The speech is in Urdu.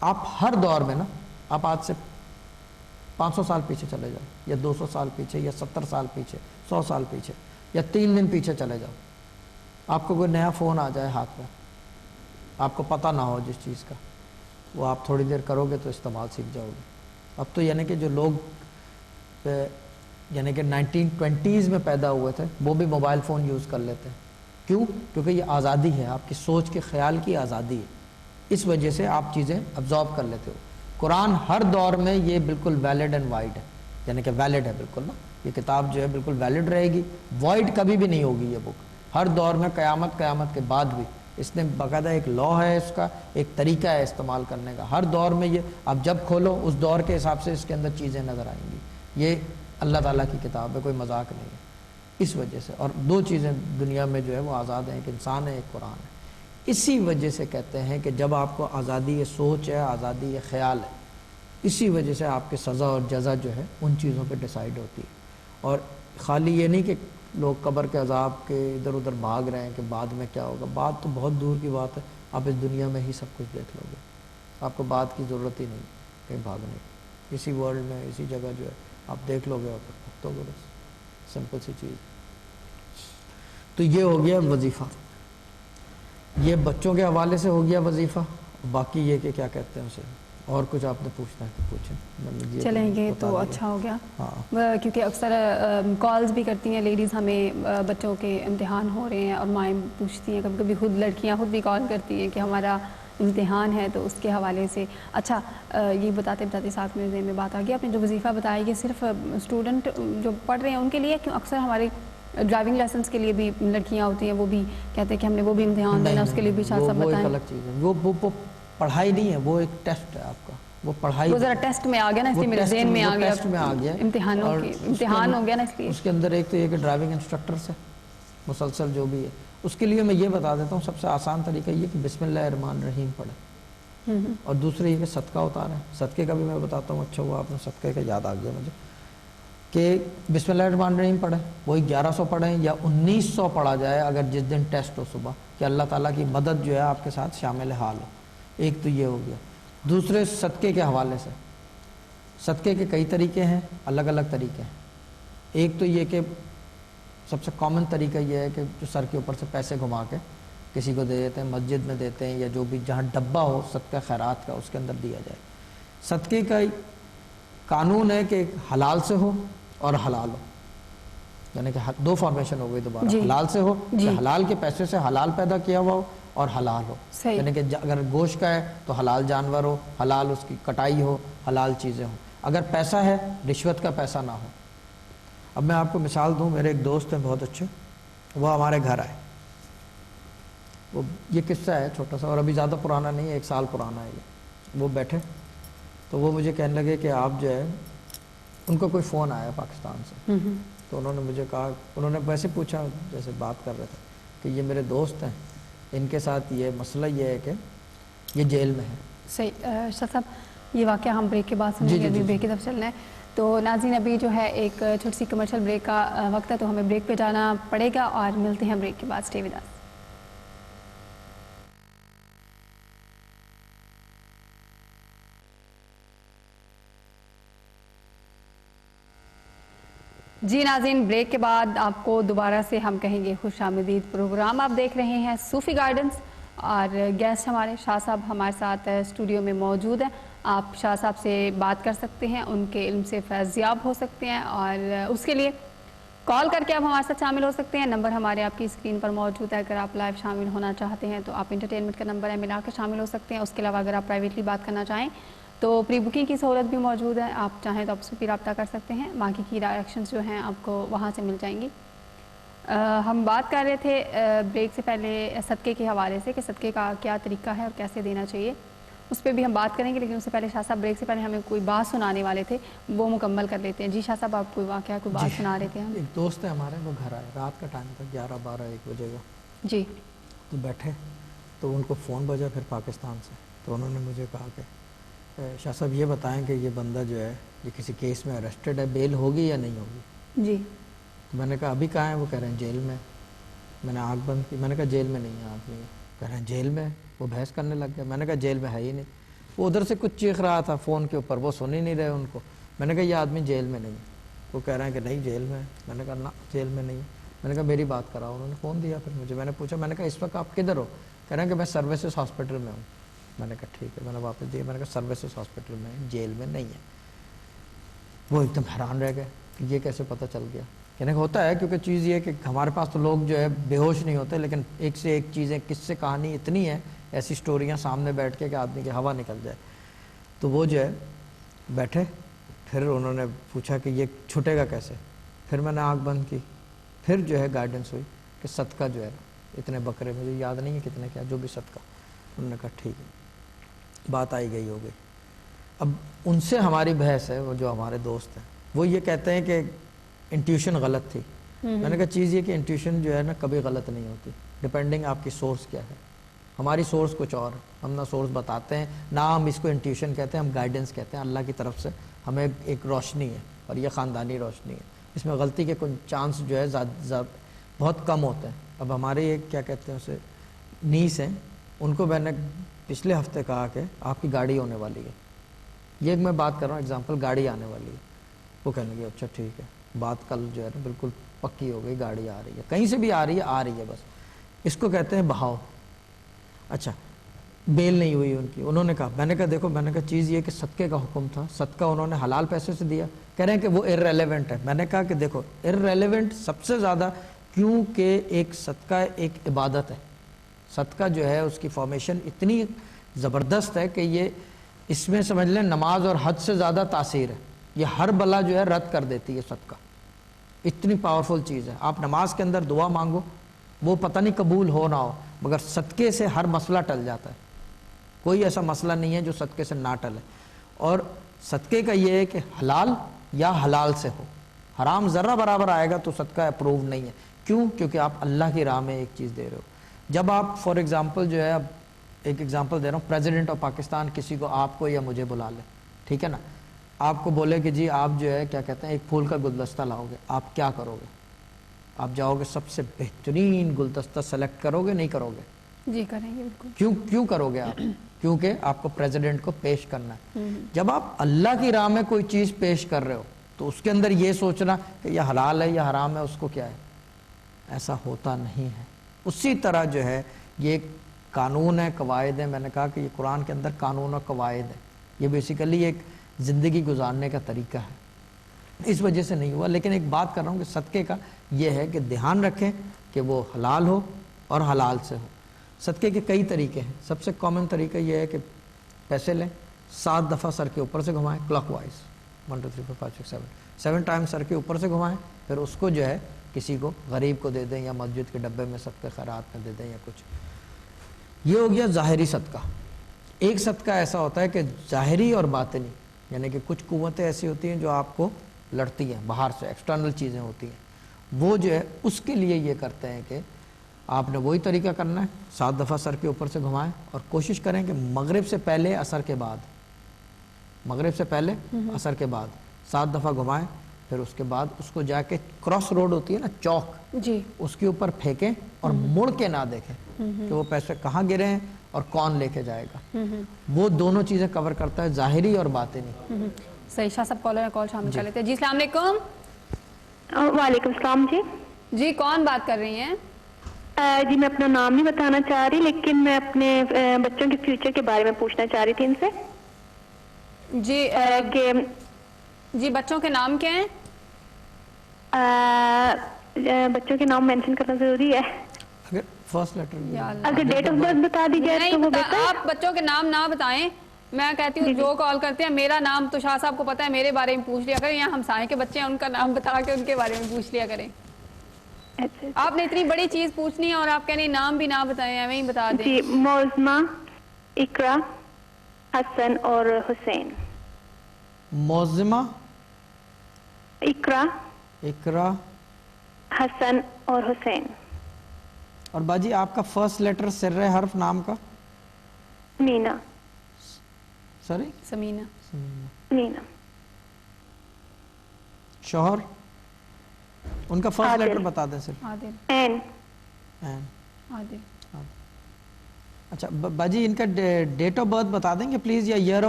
آپ ہر دور میں نا، آپ آج سے 500 سال پیچھے چلے جاؤ، یا 200 سال پیچھے، یا 70 سال پیچھے، 100 سال پیچھے، یا 3 دن پیچھے چلے جاؤ، آپ کو کوئی نیا فون آ جائے ہاتھ میں، آپ کو پتہ نہ ہو جس چیز کا، وہ آپ تھوڑی دیر کرو گے تو استعمال سیکھ جاؤ گے۔ اب تو یعنی کہ جو لوگ یعنی کہ 1920s میں پیدا ہوئے تھے وہ بھی موبائل فون یوز کر لیتے ہیں۔ کیوں؟ کیونکہ یہ آزادی ہے، آپ کی سوچ کے خیال کی آزادی ہے، اس وجہ سے آپ چیزیں ابزارب کر لیتے ہو۔ قرآن ہر دور میں یہ بالکل ویلڈ اینڈ وائڈ ہے، یعنی کہ ویلڈ ہے بالکل نا، یہ کتاب جو ہے بالکل ویلڈ رہے گی، وائڈ کبھی بھی نہیں ہوگی یہ بک، ہر دور میں، قیامت کے بعد بھی۔ اس نے باقاعدہ ایک لا ہے، اس کا ایک طریقہ ہے استعمال کرنے کا، ہر دور میں یہ آپ جب کھولو اس دور کے حساب سے اس کے اندر چیزیں نظر آئیں گی۔ یہ اللہ تعالیٰ کی کتاب ہے، کوئی مذاق نہیں ہے۔ اس وجہ سے، اور 2 چیزیں دنیا میں جو ہے وہ آزاد ہیں، ایک انسان ہے، ایک قرآن ہے۔ اسی وجہ سے کہتے ہیں کہ جب آپ کو آزادی سوچ ہے، آزادی خیال ہے، اسی وجہ سے آپ کے سزا اور جزا جو ہے ان چیزوں پہ ڈیسائیڈ ہوتی ہے۔ اور خالی یہ نہیں کہ لوگ قبر کے عذاب کے ادھر ادھر بھاگ رہے ہیں کہ بعد میں کیا ہوگا، بات تو بہت دور کی بات ہے، آپ اس دنیا میں ہی سب کچھ دیکھ لو گے، آپ کو بات کی ضرورت ہی نہیں کہیں بھاگنے کی، اسی ورلڈ میں، اسی جگہ جو ہے آپ دیکھ لو گے اور بھگتو گے، بس سمپل سی چیز۔ تو یہ ہو گیا وظیفہ، یہ بچوں کے حوالے سے ہو گیا وظیفہ۔ باقی یہ کہ کیا کہتے ہیں اسے، اور کچھ آپ نے پوچھنا ہے تو پوچھیں۔ چلیں گے تو اچھا ہو گیا، کیونکہ اکثر کالز بھی کرتی ہیں لیڈیز، ہمیں بچوں کے امتحان ہو رہے ہیں اور مائیں پوچھتی ہیں، کبھی کبھی خود لڑکیاں خود بھی کال کرتی ہیں کہ ہمارا امتحان ہے، تو اس کے حوالے سے اچھا یہ بتاتے ساتھ میرے ذہن میں بات آ گئی، آپ نے جو وظیفہ بتایا یہ صرف اسٹوڈنٹ جو پڑھ رہے ہیں ان کے لیے، کیوں اکثر ہمارے ڈرائیونگ لائسنس کے لیے بھی لڑکیاں ہوتی ہیں، وہ بھی کہتے ہیں کہ ہم نے وہ بھی امتحان دینا، اس کے لیے بھی شاہ صاحب وہ بتائیں۔ ایک الگ چیز ہے، وہ پڑھائی نہیں ہے، وہ ایک ٹیسٹ ہے آپ کا، وہ پڑھائی، وہ ذرا ٹیسٹ میں آ گیا نا، اس لیے میرے ذہن میں آ گیا، ٹیسٹ میں آ گیا، امتحانوں کے امتحان ہو گیا نا، اس لیے اس کے اندر ایک تو یہ کہ ڈرائیونگ انسٹرکٹر سے مسلسل جو بھی ہے، اس کے لیے میں یہ بتا دیتا ہوں، سب سے آسان طریقہ یہ کہ بسم اللہ الرحمن الرحیم پڑھیں، اور دوسرے یہ کہ صدقہ اتاریں۔ صدقے کا بھی میں بتاتا ہوں، اچھا ہوا آپ نے صدقے کا یاد آ گیا مجھے، کہ بسم اللہ الرحمن الرحیم پڑھیں، وہی 1100 پڑھیں یا 1900 پڑھا جائے اگر جس دن ٹیسٹ ہو صبح، کہ اللہ تعالیٰ کی مدد جو ہے آپ کے ساتھ شامل حال ہو۔ ایک تو یہ ہو گیا۔ دوسرے صدقے کے حوالے سے، صدقے کے کئی طریقے ہیں، الگ الگ طریقے ہیں۔ ایک تو یہ کہ سب سے کامن طریقہ یہ ہے کہ جو سر کے اوپر سے پیسے گھما کے کسی کو دے دیتے ہیں، مسجد میں دیتے ہیں، یا جو بھی جہاں ڈبہ ہو صدقہ خیرات کا اس کے اندر دیا جائے۔ صدقے کا قانون ہے کہ حلال سے ہو اور حلال ہو، یعنی کہ 2 فارمیشن ہو گئی دوبارہ، حلال سے ہو کہ حلال کے پیسے سے حلال پیدا کیا ہوا ہو، اور حلال ہو، یعنی کہ اگر گوشت کا ہے تو حلال جانور ہو، حلال اس کی کٹائی ہو، حلال چیزیں ہوں۔ اگر پیسہ ہے، رشوت کا پیسہ نہ ہو۔ اب میں آپ کو مثال دوں، میرے ایک دوست ہیں بہت اچھے، وہ ہمارے گھر آئے، وہ یہ قصہ ہے چھوٹا سا، اور ابھی زیادہ پرانا نہیں ہے، 1 سال پرانا ہے یہ۔ وہ بیٹھے تو وہ مجھے کہنے لگے کہ آپ جو ہے، ان کو کوئی فون آیا پاکستان سے، تو انہوں نے مجھے کہا، انہوں نے ویسے پوچھا جیسے بات کر رہے تھے کہ یہ میرے دوست ہیں، ان کے ساتھ یہ مسئلہ یہ ہے کہ یہ جیل میں ہے۔ صحیح شاہ صاحب، یہ واقعہ ہم بریک کے بعد سنیں گے، ابھی بریک کی طرف چلنا ہے۔ تو ناظرین ابھی جو ہے ایک چھوٹی سی کمرشل بریک کا وقت ہے، تو ہمیں بریک پہ جانا پڑے گا، اور ملتے ہیں بریک کے بعد، اسٹے ود اس۔ جی ناظرین، بریک کے بعد آپ کو دوبارہ سے ہم کہیں گے خوش آمدید۔ پروگرام آپ دیکھ رہے ہیں صوفی گائیڈنس، اور گیسٹ ہمارے شاہ صاحب ہمارے ساتھ اسٹوڈیو میں موجود ہیں۔ آپ شاہ صاحب سے بات کر سکتے ہیں، ان کے علم سے فیض یاب ہو سکتے ہیں، اور اس کے لیے کال کر کے آپ ہمارے ساتھ شامل ہو سکتے ہیں۔ نمبر ہمارے آپ کی اسکرین پر موجود ہے، اگر آپ لائیو شامل ہونا چاہتے ہیں تو آپ انٹرٹینمنٹ کا نمبر ہے، ملا کے شامل ہو سکتے ہیں۔ اس کے علاوہ اگر آپ پرائیویٹلی بات کرنا چاہیں تو پری بکنگ کی سہولت بھی موجود ہے، آپ چاہیں تو آپ سے بھی رابطہ کر سکتے ہیں، باقی کی ڈائریکشنز جو ہیں آپ کو وہاں سے مل جائیں گی۔ ہم بات کر رہے تھے بریک سے پہلے صدقے کے حوالے سے، کہ صدقے کا کیا طریقہ ہے اور کیسے دینا چاہیے، اس پہ بھی ہم بات کریں گے، لیکن اس سے پہلے شاہ صاحب بریک سے پہلے ہمیں کوئی بات سنانے والے تھے، وہ مکمل کر لیتے ہیں۔ جی شاہ صاحب، آپ کوئی واقعہ، کوئی بات سنا رہے تھے؟ ہم ایک دوست ہے ہمارے، وہ گھر آئے، رات کا ٹائم تھا، 11-12-1 بجے کا، جی، تو بیٹھے تو ان کو فون بجا پھر پاکستان سے، تو انہوں نے مجھے کہا کہ شاہ صاحب یہ بتائیں کہ یہ بندہ جو ہے یہ کسی کیس میں اریسٹڈ ہے، بیل ہوگی یا نہیں ہوگی؟ جی، تو میں نے کہا ابھی کہاں ہے؟ وہ کہہ رہے ہیں جیل میں۔ میں نے آنکھ بند کی، میں نے کہا جیل میں نہیں ہے آدمی، کہہ رہے ہیں جیل میں۔ وہ بحث کرنے لگ گیا، میں نے کہا جیل میں ہے ہی نہیں۔ وہ ادھر سے کچھ چیخ رہا تھا فون کے اوپر, وہ سن ہی نہیں رہے ان کو. میں نے کہا یہ آدمی جیل میں نہیں ہے. وہ کہہ رہے ہیں کہ نہیں جیل میں ہے. میں نے کہا نہ جیل میں نہیں ہے. میں نے کہا میری بات کراؤ. انہوں نے فون دیا پھر مجھے. میں نے پوچھا, میں نے کہا اس وقت آپ کدھر ہو؟ کہہ رہے ہیں کہ میں سروسز ہاسپٹل میں ہوں. میں نے کہا ٹھیک ہے. میں نے واپس دیا. میں نے کہا سروسز ہاسپٹل میں جیل میں نہیں ہے. وہ ایک دم حیران رہ گئے کہ یہ کیسے پتہ چل گیا. کہنے کا ہوتا ہے کیونکہ چیز یہ ہے کہ ہمارے پاس تو لوگ جو ہے بے ہوش نہیں ہوتے, لیکن ایک سے ایک چیزیں کس سے کہانی اتنی ہے, ایسی سٹوریاں سامنے بیٹھ کے کہ آدمی کی ہوا نکل جائے. تو وہ جو ہے بیٹھے, پھر انہوں نے پوچھا کہ یہ چھٹے گا کیسے. پھر میں نے آنکھ بند کی, پھر جو ہے گائیڈنس ہوئی کہ صدقہ جو ہے اتنے بکرے, مجھے یاد نہیں ہے کتنے کیا, جو بھی صدقہ. انہوں نے کہا ٹھیک ہے, بات آئی گئی ہو گئی. اب ان سے ہماری بحث ہے, وہ جو ہمارے دوست ہیں وہ یہ کہتے ہیں کہ انٹیوشن غلط تھی. میں نے کہا چیز یہ کہ انٹیوشن جو ہے نا کبھی غلط نہیں ہوتی, ڈپینڈنگ آپ کی سورس کیا ہے. ہماری سورس کچھ اور ہے, ہم نہ سورس بتاتے ہیں, نہ ہم اس کو انٹیوشن کہتے ہیں, ہم گائیڈنس کہتے ہیں. اللہ کی طرف سے ہمیں ایک روشنی ہے, اور یہ خاندانی روشنی ہے. اس میں غلطی کے کچھ چانس جو ہے بہت کم ہوتے ہیں. اب ہمارے ایک کیا کہتے ہیں اسے نیس ہیں, ان کو میں نے پچھلے ہفتے کہا کہ آپ کی گاڑی ہونے والی ہے. یہ میں بات کر رہا ہوں ایگزامپل, گاڑی آنے والی ہے. وہ کہنے لگے اچھا ٹھیک ہے, بات کل جو ہے نا بالکل پکی ہو گئی, گاڑی آ رہی ہے, کہیں سے بھی آ رہی ہے بس. اس کو کہتے ہیں بہاؤ. اچھا بیل نہیں ہوئی ان کی. انہوں نے کہا, میں نے کہا دیکھو, میں نے کہا چیز یہ کہ صدقے کا حکم تھا, صدقہ انہوں نے حلال پیسے سے دیا. کہہ رہے ہیں کہ وہ ارریلیونٹ ہے. میں نے کہا کہ دیکھو ارریلیونٹ سب سے زیادہ, کیونکہ ایک صدقہ ایک عبادت ہے. صدقہ جو ہے اس کی فارمیشن اتنی زبردست ہے کہ یہ اس میں سمجھ لیں نماز اور حج سے زیادہ تاثیر ہے. یہ ہر بلا جو ہے رد کر دیتی ہے صدقہ, اتنی پاورفل چیز ہے. آپ نماز کے اندر دعا مانگو, وہ پتہ نہیں قبول ہو نہ ہو, مگر صدقے سے ہر مسئلہ ٹل جاتا ہے. کوئی ایسا مسئلہ نہیں ہے جو صدقے سے نہ ٹلے. اور صدقے کا یہ ہے کہ حلال یا حلال سے ہو. حرام ذرہ برابر آئے گا تو صدقہ اپروو نہیں ہے. کیوں؟ کیونکہ آپ اللہ کی راہ میں ایک چیز دے رہے ہو. جب آپ فار ایگزامپل جو ہے, اب ایک ایگزامپل دے رہا ہوں, پریزیڈنٹ آف پاکستان کسی کو, آپ کو یا مجھے بلا لے, ٹھیک ہے نا, آپ کو بولے کہ جی آپ جو ہے کیا کہتے ہیں ایک پھول کا گلدستہ لاؤ گے, آپ کیا کرو گے؟ آپ جاؤ گے سب سے بہترین گلدستہ سلیکٹ کرو گے, نہیں کرو گے؟ جی کریں گے بالکل. کیوں کرو گے آپ؟ کیونکہ آپ کو پریزیڈنٹ کو پیش کرنا ہے. جب آپ اللہ کی راہ میں کوئی چیز پیش کر رہے ہو تو اس کے اندر یہ سوچنا کہ یہ حلال ہے یا حرام ہے, اس کو کیا ہے, ایسا ہوتا نہیں ہے. اسی طرح جو ہے یہ قانون ہے, قواعد ہے. میں نے کہا کہ یہ قرآن کے اندر قانون اور قواعد ہے. یہ بیسیکلی ایک زندگی گزارنے کا طریقہ ہے. اس وجہ سے نہیں ہوا. لیکن ایک بات کر رہا ہوں کہ صدقے کا یہ ہے کہ دھیان رکھیں کہ وہ حلال ہو اور حلال سے ہو. صدقے کے کئی طریقے ہیں. سب سے کامن طریقہ یہ ہے کہ پیسے لیں, 7 دفعہ سر کے اوپر سے گھمائیں کلاک وائز, 1 2 3 4 5 6 7 ٹائم سر کے اوپر سے گھمائیں, پھر اس کو جو ہے کسی کو غریب کو دے دیں یا مسجد کے ڈبے میں صدقہ خیرات میں دے دیں یا کچھ. یہ ہو گیا ظاہری صدقہ. ایک صدقہ ایسا ہوتا ہے کہ ظاہری اور باطنی, یعنی کہ کچھ قوتیں ایسی ہوتی ہیں جو آپ کو لڑتی ہیں, باہر سے ایکسٹرنل چیزیں ہوتی ہیں, وہ جو ہے اس کے لیے یہ کرتے ہیں کہ آپ نے وہی طریقہ کرنا ہے, 7 دفعہ سر کے اوپر سے گھمائیں اور کوشش کریں کہ مغرب سے پہلے عصر کے بعد, مغرب سے پہلے عصر کے بعد 7 دفعہ گھمائیں. پھر اس کے بعد اس کو جا کے کراس روڈ ہوتی ہے نا, چوک, جی, اس کے اوپر پھینکیں اور مڑ کے نہ دیکھیں کہ وہ پیسے کہاں گرے ہیں اور کون لے کے جائے گا. وہ دونوں چیزیں کور کرتا ہے, ظاہری اور باطنی. صحیح. شاہ صاحب کالر کال شامل کر لیتے ہیں. جی السلام علیکم. وعلیکم السلام. جی کون بات کر رہی ہیں؟ جی میں اپنا نام نہیں بتانا چاہ رہی, لیکن میں اپنے بچوں کے فیوچر کے بارے میں پوچھنا چاہ رہی تھی ان سے. جی کہ جی بچوں کے نام کیا ہیں؟ بچوں کے نام مینشن کرنا ضروری ہے؟ اگر فرسٹ لیٹر, اگر ڈیٹ آف برتھ بتا دی جائے تو وہ بہتر ہے. آپ بچوں کے نام نہ بتائیں. میں کہتی ہوں جو کال کرتے ہیں, میرا نام تو شاہ صاحب کو پتا ہے, میرے بارے میں پوچھ لیا کریں. یہاں ہمسائے کے بچے ہیں, ان کا نام بتا کے ان کے بارے میں پوچھ لیا کریں. آپ نے اتنی بڑی چیز پوچھنی ہے اور آپ کہنے نام بھی نہ بتائیں, ایویں ہی بتا دیں. جی موزمہ, اقرا, حسن اور حسین. موزمہ, اقرا, حسن اور حسین. اور باجی آپ کا فرسٹ لیٹر سر حرف نام کا؟ مینا. سوری, سمینا. مینا. شوہر ان کا فرسٹ لیٹر بتا دیں صرف. عادل. این. عادل. اچھا باجی ان کا ڈیٹ آف برتھ بتا دیں گے پلیز یا ایئر آف